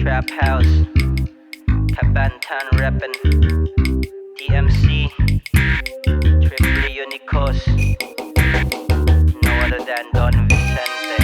Trap House, Kabantan Reppin', DMC, Triple Unicos, no other than Don Vicente.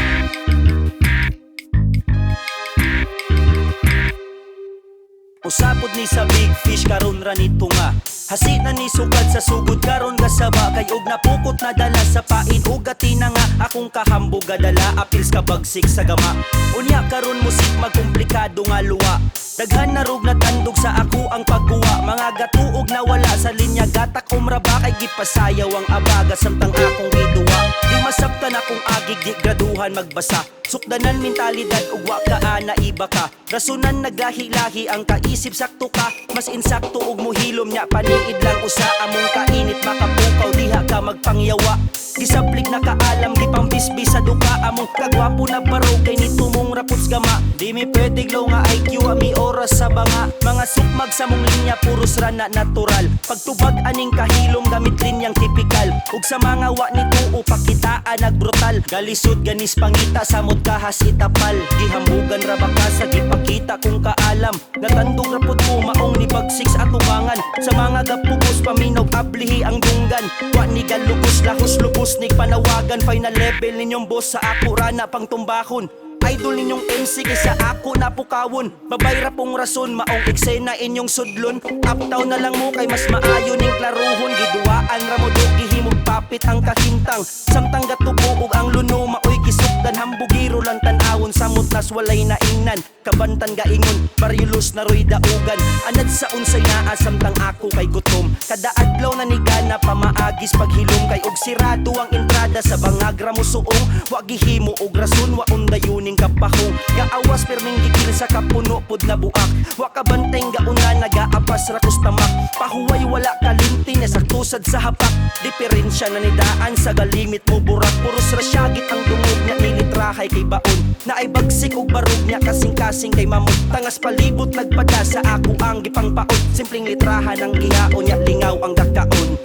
Usapod ni sa big fish karon ra nito nga hasi na ni sugad sa sugod karon gasaba kay og napukot na dala sa pain ug gatina nga akong kahambog gadala apils ka bagsik sa gama unya karon musik magkomplikado nga luwa daghan na rog natandog sa ako ang pagkuha mga gatuog na wala sa linya gatak umraba kay gipasayaw ang abaga samtang akong giduwa di masabtan akong agig di graduhan magbasa sukdanan mentalidad ug wa ka ana iba ka rasunan naglahi-lahi ang kaisip sakto ka mas insakto ug mohilom nya paniid lang usa among kainit makapukaw diha ka magpangyawa gisaplig na kaalam di pambisbis sa duka among kagwapo na baro kay nito mong raputs gama di mi pwede glow nga IQ ami oras sa banga mga sukmag sa mong linya puros rana natural pagtubag aning kahilom gamit linyang tipikal ug sa mga wa nituo pakitaan nagbrutal galisod ganis pangita samot kahas itapal gihambugan ra baka sa gipakita kung kaalam natandog rapod mo maong ni bagsik sa atubangan sa mga gapugos paminaw ablihi ang dunggan wa ni galugos lahos lubos ni panawagan final level ninyong boss sa ako rana pang tumbakon idol ninyong MC kaysa ako napukawon babayra pong rason maong eksena inyong sudlon uptown na lang mo kay mas maayo ning klaruhon giduaan ra mo do gihimog papit ang kahintang samtang gatubo ug ang luno maoy kisugdan hambugiro lang tan-awon samot nas walay naingnan kabantan gaingon baryulos na roy daugan anad sa unsay naa samtang ako kay gutom kada adlaw na nigana pamaagis paghilom kay og sirado ang entrada sa bangagra mo suong wa gihimo og rason wa undayoning kapahong gaawas perming gikil sa kapuno pod na buak wa kabanteng gauna nagaapas ra kustamak pahuway wala kalimti na saktusad sa hapak diferensya na nidaan sa galimit mo burak puros rasyagit ang dungog nya nilitrahay kay baon na ay bagsik og barog nya kasing-kasing kay mamot tangas palibot nagpada sa ako ang gipangpaot simpleng litrahan ang gihaon nya lingaw ang gakaon.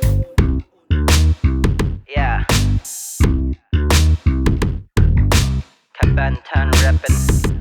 Yeah, Kabantan Reppin'.